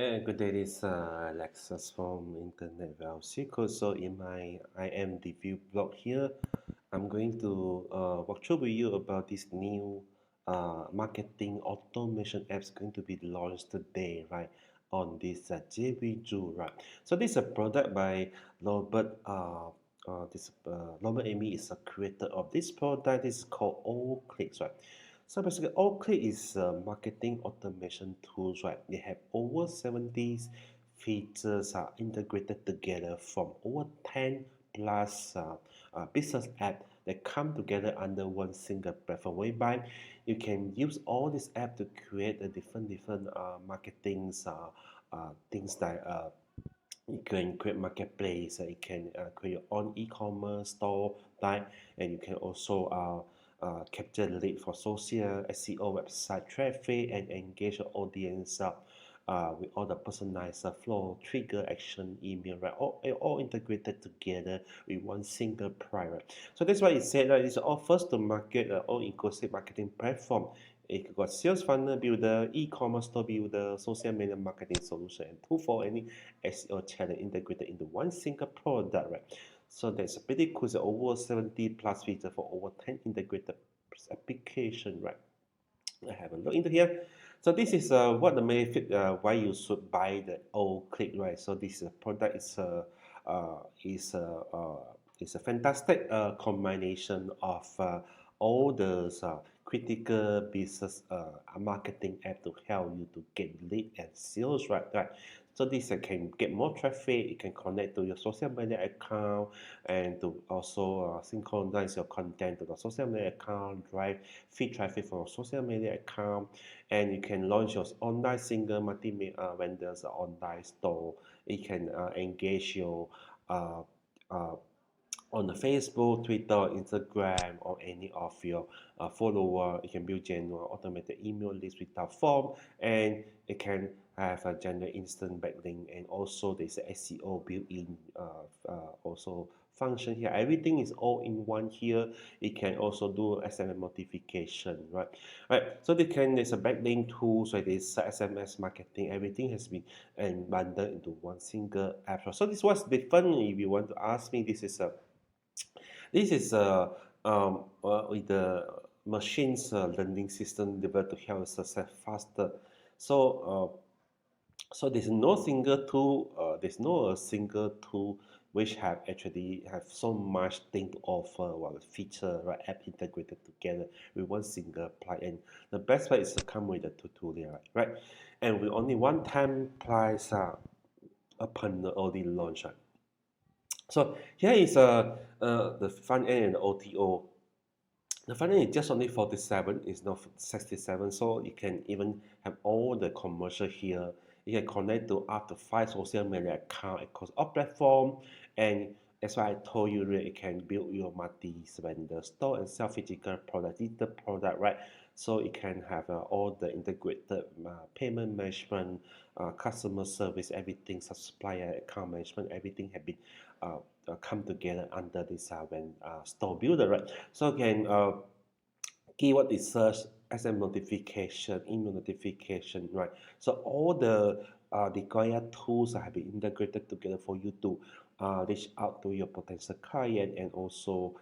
Good day, this is Alexis from Internet Wealth Secret. So in my IM review blog here, I'm going to walk through with you about this new marketing automation apps going to be launched today, right? On this JVJU, right? So this is a product by Robert. Robert Amy is a creator of this product. This is called AllClick, right? So basically, AllClick is marketing automation tools, right? They have over 70 features integrated together from over 10 plus business apps that come together under one single platform, whereby you can use all this app to create a different marketing things like you can create marketplace, you can create your own e-commerce store, right? And you can also capture the lead for social, SEO, website traffic, and engage your audience with all the personalized flow, trigger, action, email, right? All integrated together with one single price, right? So that's why it said that it's all first to market all inclusive marketing platform. It got sales funnel builder, e-commerce store builder, social media marketing solution, and tool for any SEO channel integrated into one single product, right? So that's pretty cool. So over 70 plus features for over 10 integrated application, right? I have a look into here. So this is what the benefit why you should buy the AllClick, right? So this product is a is a fantastic combination of all the critical business marketing app to help you to get lead and sales, right? Right. So this can get more traffic. It can connect to your social media account and to also synchronize your content to the social media account, drive feed traffic from your social media account, and you can launch your online single multi vendors online store. It can engage your uh, uh, on the Facebook, Twitter, Instagram, or any of your follower. You can build general automated email list without form, and it can have a general instant backlink, and also there's a SEO built-in also function here. Everything is all in one here. It can also do SMS notification, right? Right. So there's a backlink tool, so there's SMS marketing. Everything has been and bundled into one single app. So this was different. If you want to ask me, with the machine's learning system developed to help success faster. So, so there's no a single tool which have actually have so much thing to offer, well, feature, right, app integrated together with one single plugin. And the best part is to come with a tutorial, right? And with only one time price upon the early launch, right? So here is the front end and the OTO. The front end is just only 47, it's not 67, so you can even have all the commercial here. You can connect to up to 5 social media accounts across all platforms, and as I told you, right, you can build your multi-vendor store and sell physical product, digital product, right? So you can have all the integrated payment management, customer service, everything, supplier account management, everything have been uh, come together under this store builder, right? So again, keyword is search, SM notification, email notification, right? So all the required tools have been integrated together for you to reach out to your potential client and also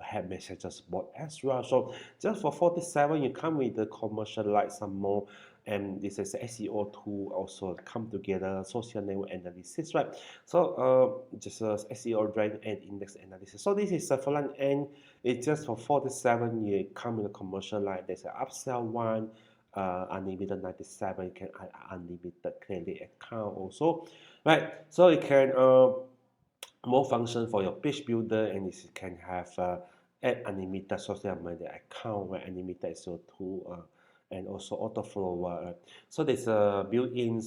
have messages bot as well. So just for 47, you come with the commercial like some more, and this is SEO tool also come together, social network analysis, right? So just SEO rank and index analysis. So this is a front end. It's just for 47. You come in a commercial line. There's an upsell one, unlimited 97. You can add unlimited credit account also, right? So you can more function for your page builder, and you can have add unlimited social media account, right? Unlimited SEO tool, and also auto follower. So there's a built-in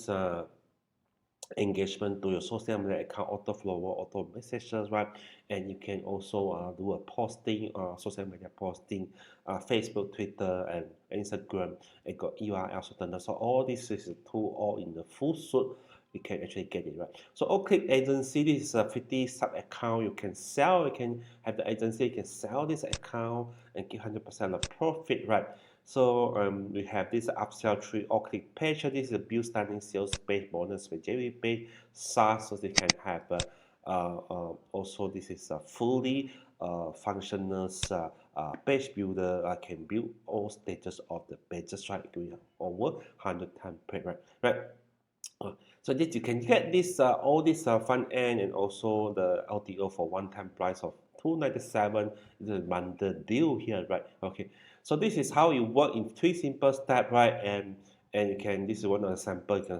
engagement to your social media account, auto follower, auto messages, right? And you can also do a posting, social media posting, Facebook, Twitter, and Instagram. It got URL certain. So all this is a tool all in the full suite. You can actually get it, right? So AllClick agency, this is a 50 sub account you can sell. You can have the agency, you can sell this account and get 100% of profit, right? So we have this upsell tree AllClick page. So this is a build standing sales page bonus with JV page SaaS. So they can have also this is a fully functional page builder. Can build all stages of the pages, right? We have over 100 template, right. So this you can get this all this front end and also the LTO for one-time price of 297. It's a bundle deal here, right? Okay. So this is how it work in 3 simple steps, right? And you can, this is one of the sample. You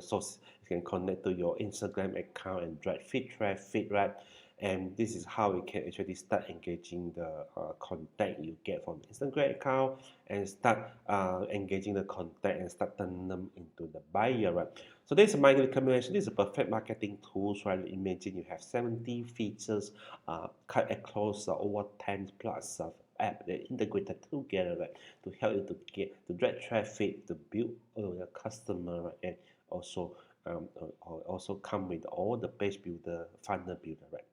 can connect to your Instagram account and drive feed traffic, right? And this is how you can actually start engaging the contact you get from the Instagram account and start engaging the contact and start turning them into the buyer, right? So this is my recommendation. This is a perfect marketing tools, right? Imagine you have 70 features cut across over 10 plus of app that integrated together, right? To help you to get to drive traffic, to build your customer, right? And also come with all the page builder, funnel builder, right?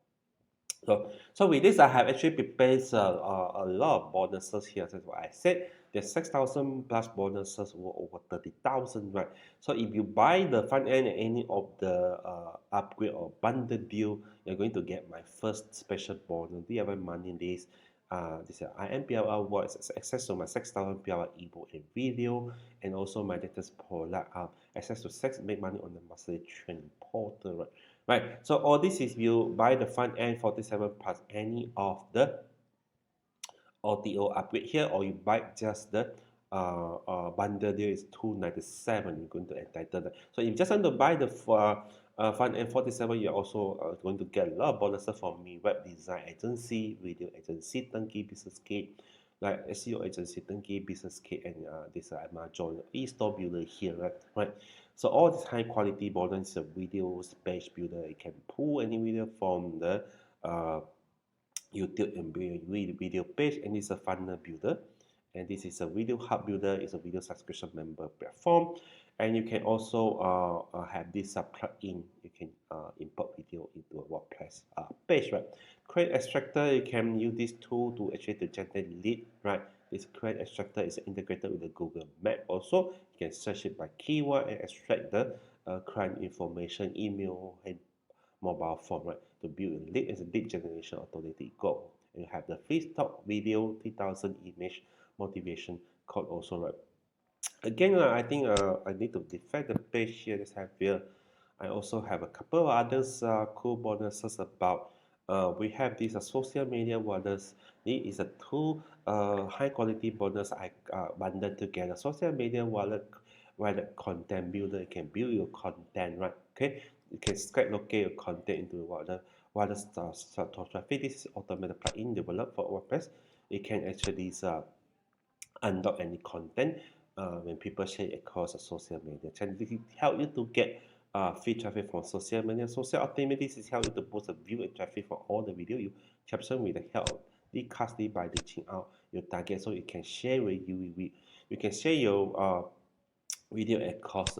So with this, I have actually prepared a lot of bonuses here. That's what I said. There's 6,000 plus bonuses over 30,000, right? So if you buy the front end and any of the upgrade or bundle deal, you're going to get my first special bonus. Do you have any money list? This is PLR Vault, access to my 6,000 PLR ebook and video, and also my latest product, access to 6 make money on the mastery training portal, right? Right, so all this is you buy the front end 47 plus any of the OTO upgrade here, or you buy just the bundle deal is 297. You're going to entitle that. So if you just want to buy the front end 47, you're also going to get a lot of bonuses from me: web design agency, video agency, Turnkey business kit, like SEO agency, Turnkey business kit, and this Amazon eStore builder here, right? So all this high quality bonus videos, page builder, you can pull any video from the YouTube and build a video page, and it's a funnel builder. And this is a video hub builder. It's a video subscription member platform, and you can also have this plugin. You can import video into a WordPress page, right? Create extractor. You can use this tool to actually to generate lead, right? This create extractor is integrated with the Google Map. Also, you can search it by keyword and extract the client information, email, and mobile phone, right? To build a lead as a lead generation automatic goal. And you have the free stock video, 3,000 image motivation code also, right? Again, I think I need to defect the page here. Let's have here. I also have a couple of others cool bonuses about. We have this social media bonus. This is a two high quality bonus I bundled together. Social media wallet content builder. You can build your content, right? Okay, you can scrape locate your content into wallet traffic. This is automated plugin developed for WordPress. It can actually unlock any content when people share it across a social media channel. This help you to get free traffic from social media. Social optimization is help you to boost the view and traffic for all the video you capture with the help of the custody by reaching out your target, so you can share with you can share your video across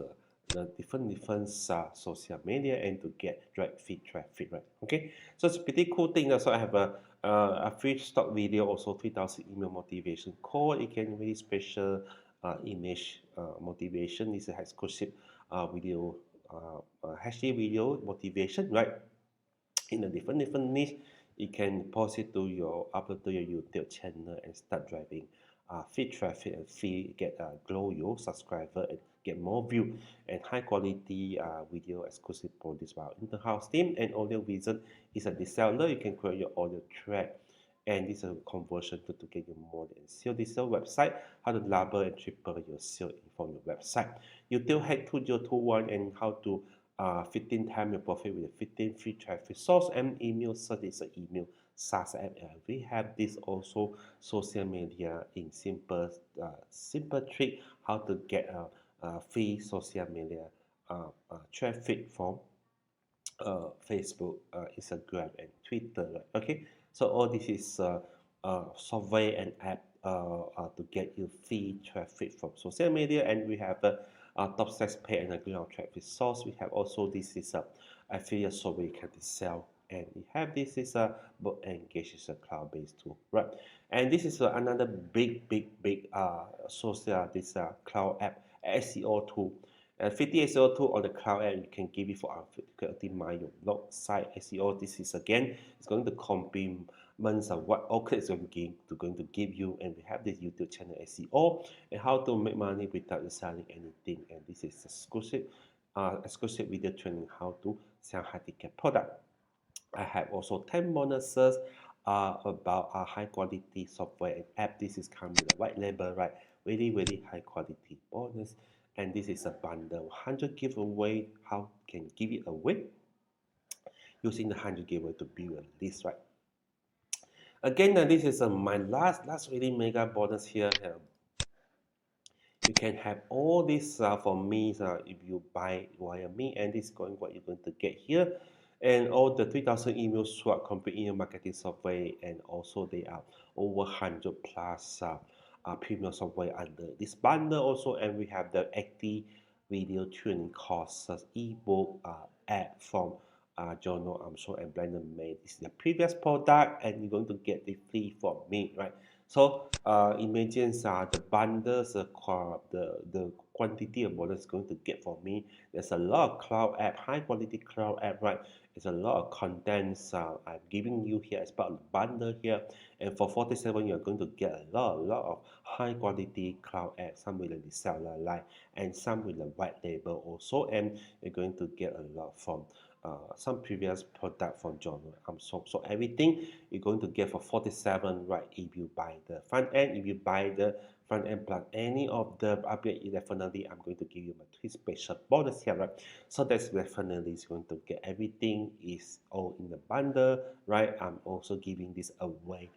the different social media and to get direct feed traffic, right? Okay, so it's a pretty cool thing. So I have a free stock video, also 3,000 email motivation code. You can really special image motivation. This is exclusive video hashtag video motivation, right? In a different niche. You can post it to your upload to your YouTube channel and start driving feed traffic and get grow your subscriber and get more view and high quality video exclusive produced by our in-house team. And audio vision is a reseller. You can create your audio track, and this is a conversion to get you more than sale. This is a website how to double and triple your sale from your website. YouTube hack 2021 and how to 15 times your profit with a 15 free traffic source and email search is an email SaaS app. We have this also social media in simple trick how to get free social media traffic from Facebook, Instagram, and Twitter. Right? Okay, so all this is software and app to get you free traffic from social media, and we have top size pay and a ground traffic source. We have also this is a affiliate software you can sell and we have this is a book engage is a cloud-based tool, right? And this is another big social this cloud app SEO tool. 50 SEO tool on the cloud app you can give it for you can optimize your blog site SEO. This is again it's going to complement what AllClick is going to give you, and we have this YouTube channel SEO and how to make money without selling anything. And this is exclusive video training how to sell high ticket product. I have also 10 bonuses about a high quality software and app. This is coming with a white label, right? Really high quality bonus. And this is a bundle 100 giveaway. How can give it away? Using the 100 giveaway to build a list, right? Again, this is my last really mega bonus here. You can have all this for me if you buy via me, and this is what you're going to get here. And all the 3,000 email swap complete email marketing software, and also they are over 100 plus premium software under this bundle also. And we have the active video training courses, ebook app from Journal, I'm sure, and Blender made. This is the previous product, and you're going to get it free from me, right? So imagine the bundles, the quantity of bonus going to get for me. There's a lot of cloud app, high quality cloud app, right? There's a lot of contents I'm giving you here as part of the bundle here. And for 47, you're going to get a lot of high quality cloud app, some with a reseller line and some with a white label also. And you're going to get a lot from some previous product from Journal. So everything you're going to get for 47, right? If you buy the front end, if you buy the front end plus any of the upgrade, definitely I'm going to give you my 3 special bonus here, right? So that's definitely is going to get everything is all in the bundle, right? I'm also giving this away,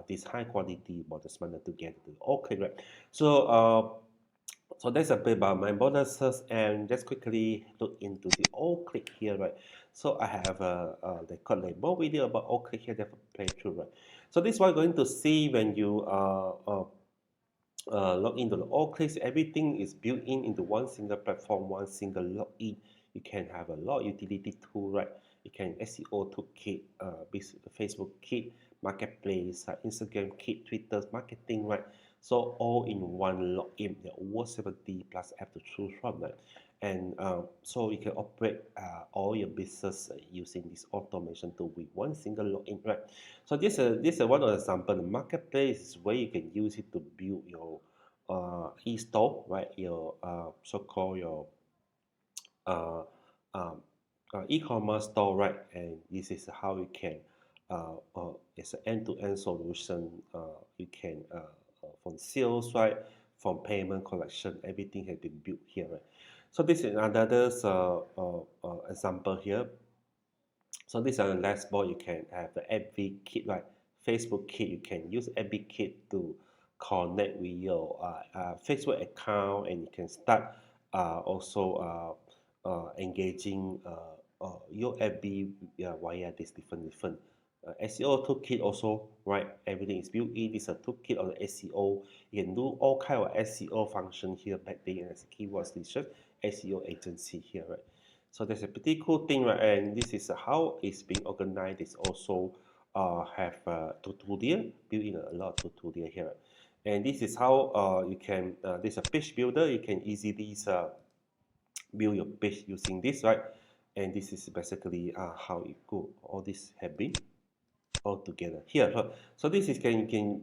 this high quality bonus bundle together to AllClick, right? So that's a bit about my bonuses, and just quickly look into the AllClick here, right? So I have the more video about AllClick here that play through, right? So this is what you're going to see when you log into the AllClick. Everything is built into one single platform, one single login. You can have a lot of utility tool, right? You can SEO toolkit, Facebook kit, marketplace, Instagram kit, Twitter marketing, right? So all in one login. There are over 70 plus apps to choose from, right? And so you can operate all your business using this automation tool with one single login, right? So this is one example. The marketplace is where you can use it to build your eStore, right? Your so-called your uh, um, e-commerce store, right? And this is how you can it's an end-to-end solution. You can from sales, right? From payment collection, everything has been built here, right? So this is another example here. So this is a dashboard. You can have the FB kit, right? Facebook kit. You can use FB kit to connect with your Facebook account, and you can start also engaging your FB via this different SEO toolkit also, right? Everything is built in. This is a toolkit of the SEO. You can do all kind of SEO function here back there as a keywords research SEO agency here, right? So that's a pretty cool thing, right? And this is how it's being organized. It's also have a tutorial, built in a lot of tutorial here. And this is how you can, this is a page builder. You can easily build your page using this, right? And this is basically how it go. All this have been all together here. So this is you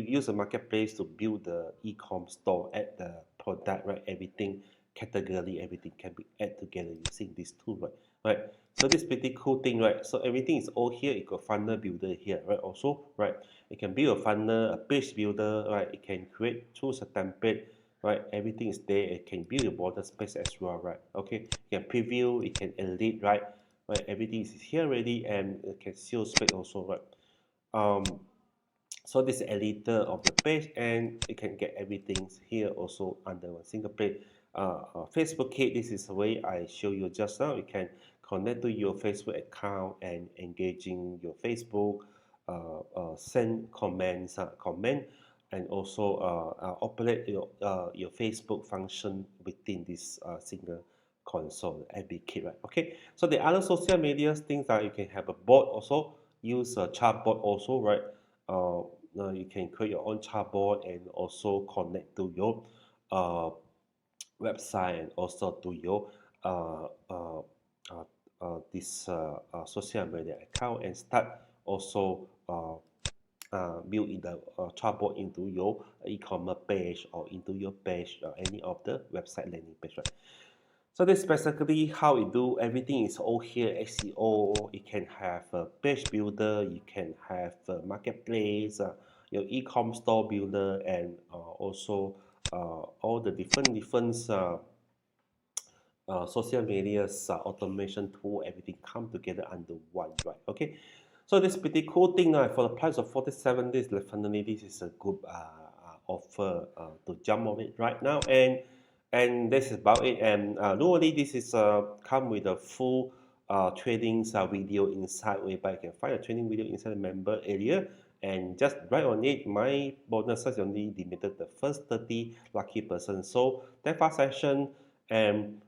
use a marketplace to build the eCom store, add the product, right? Everything category, everything can be add together using this tool, right? So this pretty cool thing, right? So everything is all here. You got funnel builder here, right? Also, right? You can build a funnel, a page builder, right? You can create choose a template, right? Everything is there. It can build your border space as well, right? Okay, you can preview, you can edit, right? Right, everything is here already, and it can SEO space also, right? So this is editor of the page, and you can get everything here also under one single page. Facebook kit, this is the way I show you just now. You can connect to your Facebook account and engaging your Facebook, send comments, and also operate your Facebook function within this single console and be key, right? Okay, so the other social media things that you can have a bot also, use a chatbot also, right? You can create your own chatbot and also connect to your uh, website and also to your uh, uh, this social media account and start also build in the chatbot into your e-commerce page or into your page or any of the website landing page, right? So this basically how it do. Everything is all here. SEO. You can have a page builder. You can have a marketplace. Your e-com store builder, and also all the different social media's automation tool. Everything come together under one, right? Okay. So this pretty cool thing for the price of 47 days. Definitely, this is a good offer to jump on it right now, and this is about it. And normally this is come with a full trading video inside, whereby you can find a training video inside the member area. And just right on it, my bonuses only limited the first 30 lucky person. So that fast session and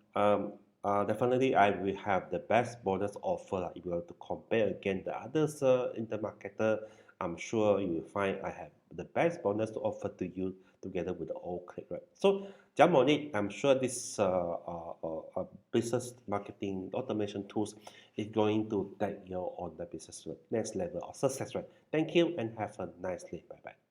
definitely I will have the best bonus offer. If you were to compare against the others in the marketer, I'm sure you will find I have the best bonus to offer to you together with the AllClick, right? So jump on it. I'm sure this business marketing automation tools is going to take you on the business next level of success, right? Thank you and have a nice day. Bye bye.